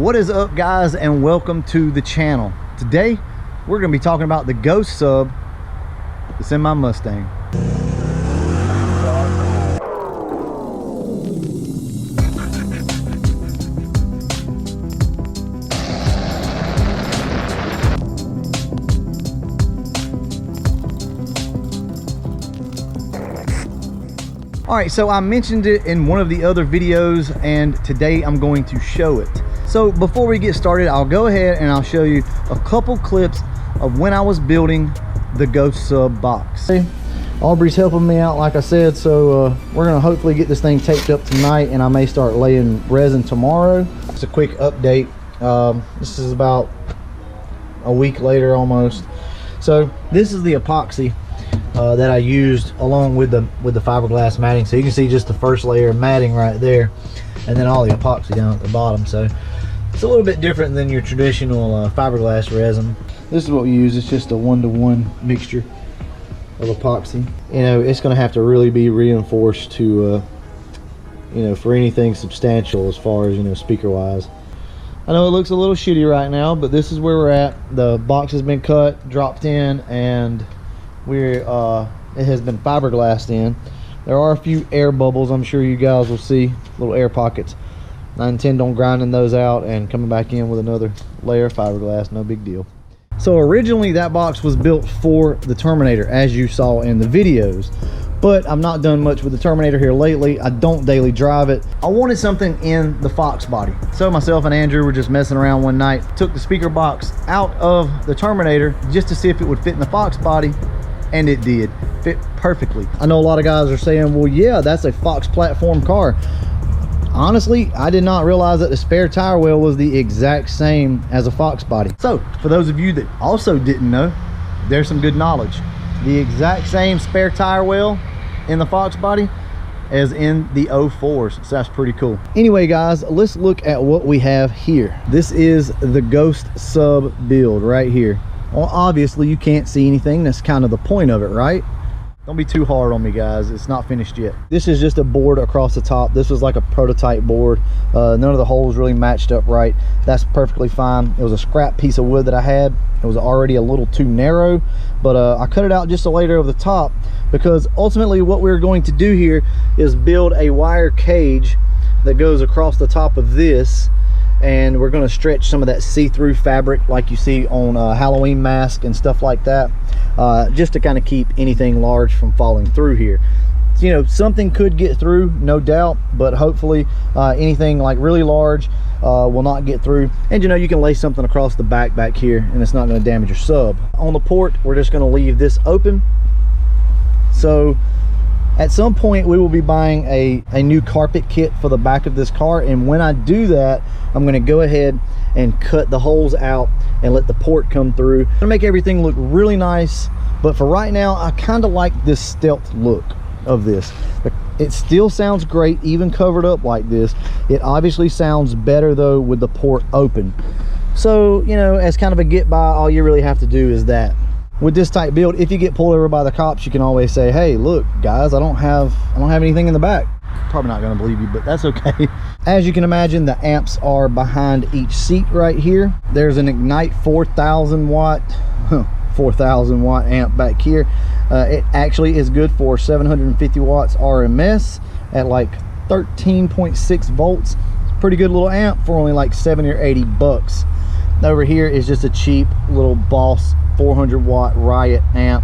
What is up, guys, and welcome to the channel. Today we're going to be talking about the Ghost sub that's in my Mustang. All right, so I mentioned it in one of the other videos, and today I'm going to show it. So before we get started, I'll go ahead and I'll show you a couple clips of when I was building the Ghost sub box. Okay. Aubrey's helping me out, like I said, so we're gonna hopefully get this thing taped up tonight, and I may start laying resin tomorrow. It's a quick update. This is about a week later almost. So this is the epoxy that I used along with the fiberglass matting. So you can see just the first layer of matting right there, and then all the epoxy down at the bottom. So it's a little bit different than your traditional fiberglass resin. This is what we use. It's just a 1-to-1 mixture of epoxy. You know, it's going to have to really be reinforced to you know, for anything substantial as far as, you know, speaker wise. I know it looks a little shitty right now, but this is where we're at. The box has been cut, dropped in, and it has been fiberglassed in. There are a few air bubbles, I'm sure you guys will see, little air pockets. I intend on grinding those out and coming back in with another layer of fiberglass, no big deal. So originally that box was built for the Terminator, as you saw in the videos, but I've not done much with the Terminator here lately. I don't daily drive it. I wanted something in the Foxbody. So myself and Andrew were just messing around one night, took the speaker box out of the Terminator just to see if it would fit in the Foxbody, and it did fit perfectly. I know a lot of guys are saying, well, yeah, that's a Fox platform car. Honestly, I did not realize that the spare tire well was the exact same as a Foxbody. So for those of you that also didn't know, there's some good knowledge. The exact same spare tire well in the Foxbody as in the 04s, so that's pretty cool. Anyway, guys, let's look at what we have here. This is the Ghost sub build right here. Well, obviously you can't see anything. That's kind of the point of it, right? Don't be too hard on me, guys. It's not finished yet. This is just a board across the top. This was like a prototype board. None of the holes really matched up right. That's perfectly fine. It was a scrap piece of wood that I had. It was already a little too narrow, but I cut it out just a layer over the top, because ultimately what we're going to do here is build a wire cage that goes across the top of this, and we're going to stretch some of that see-through fabric like you see on Halloween mask and stuff like that, just to kind of keep anything large from falling through here. You know, something could get through, no doubt, but hopefully anything like really large will not get through. And you know, you can lay something across the back here and it's not going to damage your sub. On the port, we're just going to leave this open. So at some point we will be buying a new carpet kit for the back of this car, and when I do that, I'm going to go ahead and cut the holes out and let the port come through. I'm gonna make everything look really nice, but for right now I kind of like this stealth look of this. It still sounds great even covered up like this. It obviously sounds better though with the port open. So, you know, as kind of a get by, all you really have to do is that. With this type build, if you get pulled over by the cops, you can always say, hey, look guys, I don't have anything in the back. Probably not going to believe you, but that's okay. As you can imagine, the amps are behind each seat right here. There's an Ignite 4,000 watt amp back here. It actually is good for 750 watts RMS at like 13.6 volts. It's a pretty good little amp for only like 70 or 80 bucks. Over here is just a cheap little Boss 400 watt Riot amp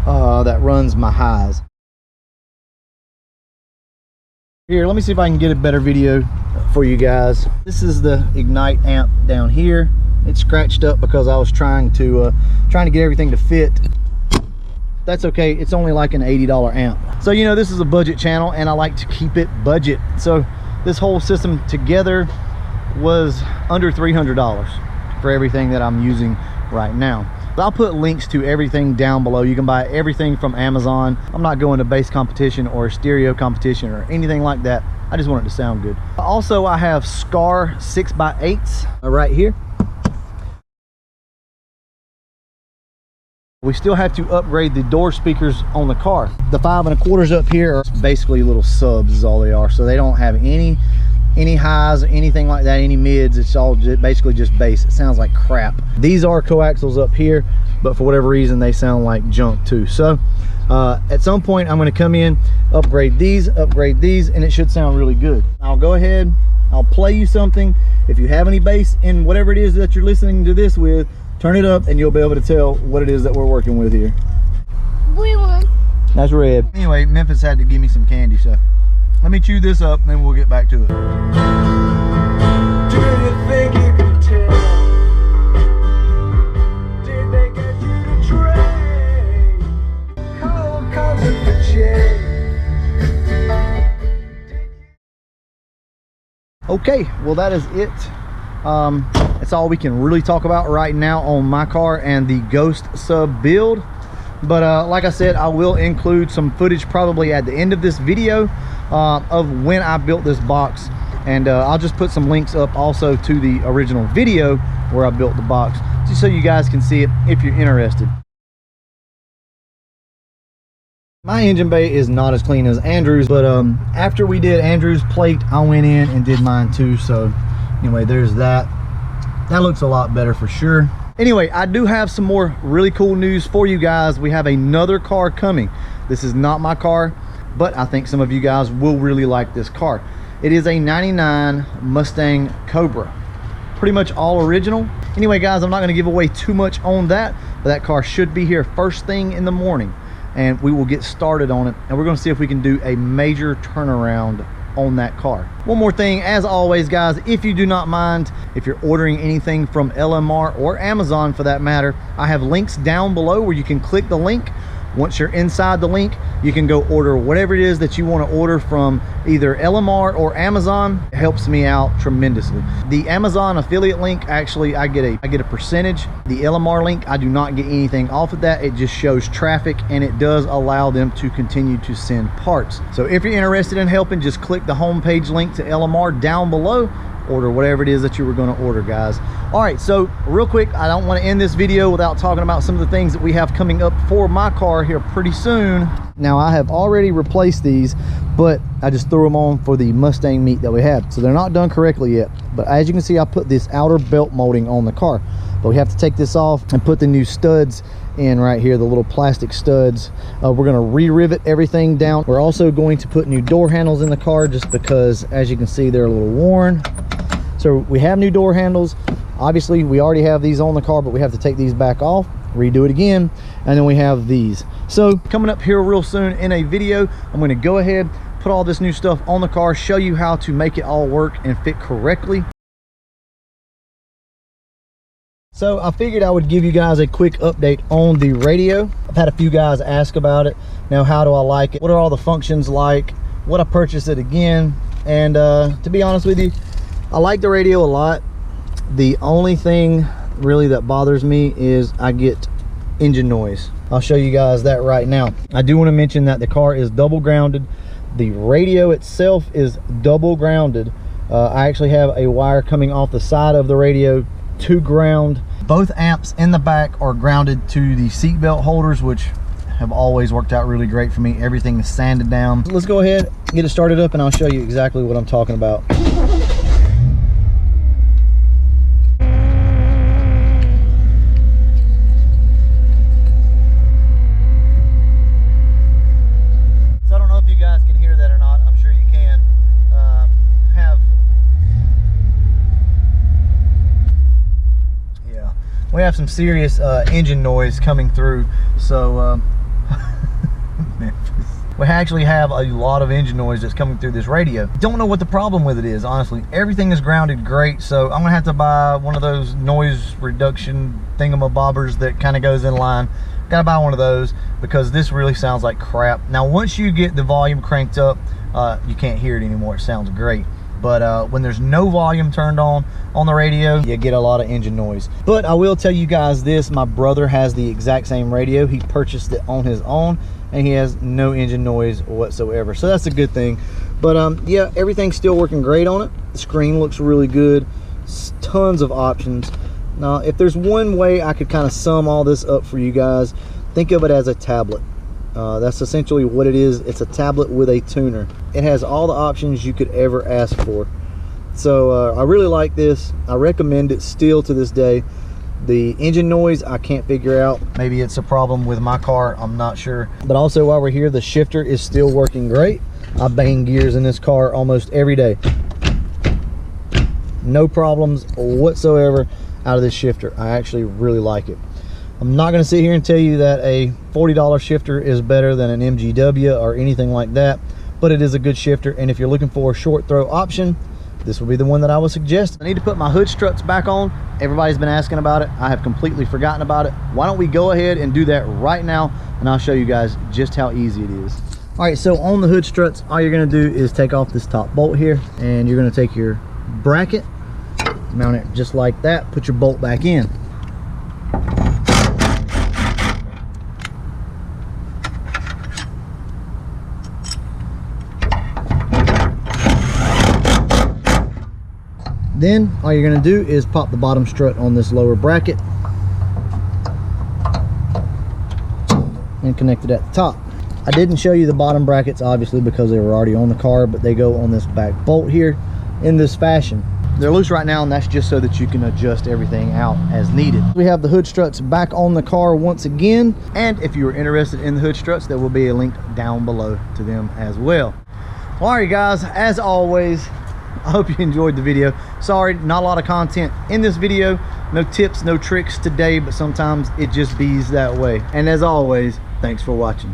that runs my highs. Here, let me see if I can get a better video for you guys. This is the Ignite amp down here. It's scratched up because I was trying to get everything to fit. That's okay, it's only like an $80 amp. So, you know, this is a budget channel and I like to keep it budget. So this whole system together was under $300 for everything that I'm using right now. I'll put links to everything down below. You can buy everything from Amazon. I'm not going to bass competition or stereo competition or anything like that. I just want it to sound good. Also, I have Scar 6x8s right here. We still have to upgrade the door speakers on the car. The 5 1/4s up here are basically little subs is all they are. So they don't have any any highs, anything like that, any mids. It's all basically just bass. It sounds like crap. These are coaxials up here, but for whatever reason they sound like junk too. So at some point I'm going to come in, upgrade these, and it should sound really good. I'll go ahead, I'll play you something. If you have any bass in whatever it is that you're listening to this with, turn it up and you'll be able to tell what it is that we're working with here. Blue one. That's red. Anyway, Memphis had to give me some candy, so let me chew this up and then we'll get back to it. Do you think you can tell? Did they get you to trade? Cold comes with the change. Okay, well that is it. That's all we can really talk about right now on my car and the Ghost sub build. But like I said, I will include some footage probably at the end of this video of when I built this box, and I'll just put some links up also to the original video where I built the box, just so you guys can see it if you're interested. My engine bay is not as clean as Andrew's, but after we did Andrew's plate, I went in and did mine too. So anyway, there's that. That looks a lot better for sure. Anyway, I do have some more really cool news for you guys. We have another car coming. This is not my car, but I think some of you guys will really like this car. It is a 99 Mustang Cobra. Pretty much all original. Anyway, guys, I'm not going to give away too much on that, but that car should be here first thing in the morning, and we will get started on it, and we're going to see if we can do a major turnaround on that car. One more thing, as always, guys, if you do not mind, if you're ordering anything from LMR or Amazon for that matter, I have links down below where you can click the link. Once you're inside the link, you can go order whatever it is that you want to order from either LMR or Amazon. It helps me out tremendously. The Amazon affiliate link, actually I get a percentage. The LMR link, I do not get anything off of that. It just shows traffic, and it does allow them to continue to send parts. So if you're interested in helping, just click the homepage link to LMR down below. Order whatever it is that you were going to order, guys. All right, so real quick, I don't want to end this video without talking about some of the things that we have coming up for my car here pretty soon. Now, I have already replaced these, but I just threw them on for the Mustang meat that we have, so they're not done correctly yet. But as you can see, I put this outer belt molding on the car, but we have to take this off and put the new studs in right here, the little plastic studs. We're going to re-rivet everything down. We're also going to put new door handles in the car, just because, as you can see, they're a little worn. So we have new door handles. Obviously, we already have these on the car, but we have to take these back off, redo it again, and then we have these. So coming up here real soon in a video, I'm going to go ahead, put all this new stuff on the car, show you how to make it all work and fit correctly. So I figured I would give you guys a quick update on the radio. I've had a few guys ask about it. Now, how do I like it? What are all the functions like? Would I purchase it again? And to be honest with you, I like the radio a lot. The only thing really that bothers me is I get engine noise. I'll show you guys that right now. I do want to mention that the car is double grounded. The radio itself is double grounded. I actually have a wire coming off the side of the radio to ground. Both amps in the back are grounded to the seat belt holders, which have always worked out really great for me. Everything is sanded down. Let's go ahead, get it started up, and I'll show you exactly what I'm talking about. We have some serious engine noise coming through, so we actually have a lot of engine noise that's coming through this radio. Don't know what the problem with it is, honestly. Everything is grounded great, so I'm gonna have to buy one of those noise reduction thingamabobbers that kind of goes in line. Gotta buy one of those, because this really sounds like crap. Now, once you get the volume cranked up, you can't hear it anymore. It sounds great. But when there's no volume turned on the radio, you get a lot of engine noise. But I will tell you guys this, my brother has the exact same radio. He purchased it on his own, and he has no engine noise whatsoever, so that's a good thing. But yeah, everything's still working great on it. The screen looks really good. Tons of options. Now, if there's one way I could kind of sum all this up for you guys, think of it as a tablet. That's essentially what it is. It's a tablet with a tuner. It has all the options you could ever ask for. So I really like this. I recommend it still to this day. The engine noise, I can't figure out. Maybe it's a problem with my car, I'm not sure. But also while we're here, the shifter is still working great. I bang gears in this car almost every day. No problems whatsoever out of this shifter. I actually really like it. I'm not going to sit here and tell you that a $40 shifter is better than an MGW or anything like that, but it is a good shifter, and if you're looking for a short throw option, this will be the one that I would suggest. I need to put my hood struts back on. Everybody's been asking about it. I have completely forgotten about it. Why don't we go ahead and do that right now, and I'll show you guys just how easy it is. All right, so on the hood struts, all you're going to do is take off this top bolt here, and you're going to take your bracket, mount it just like that, put your bolt back in. Then all you're going to do is pop the bottom strut on this lower bracket and connect it at the top. I didn't show you the bottom brackets obviously because they were already on the car, but they go on this back bolt here in this fashion. They're loose right now, and that's just so that you can adjust everything out as needed. We have the hood struts back on the car once again, and if you are interested in the hood struts, there will be a link down below to them as well. All right guys, as always, I hope you enjoyed the video. Sorry, not a lot of content in this video. No tips, no tricks today, but sometimes it just bees that way. And as always, thanks for watching.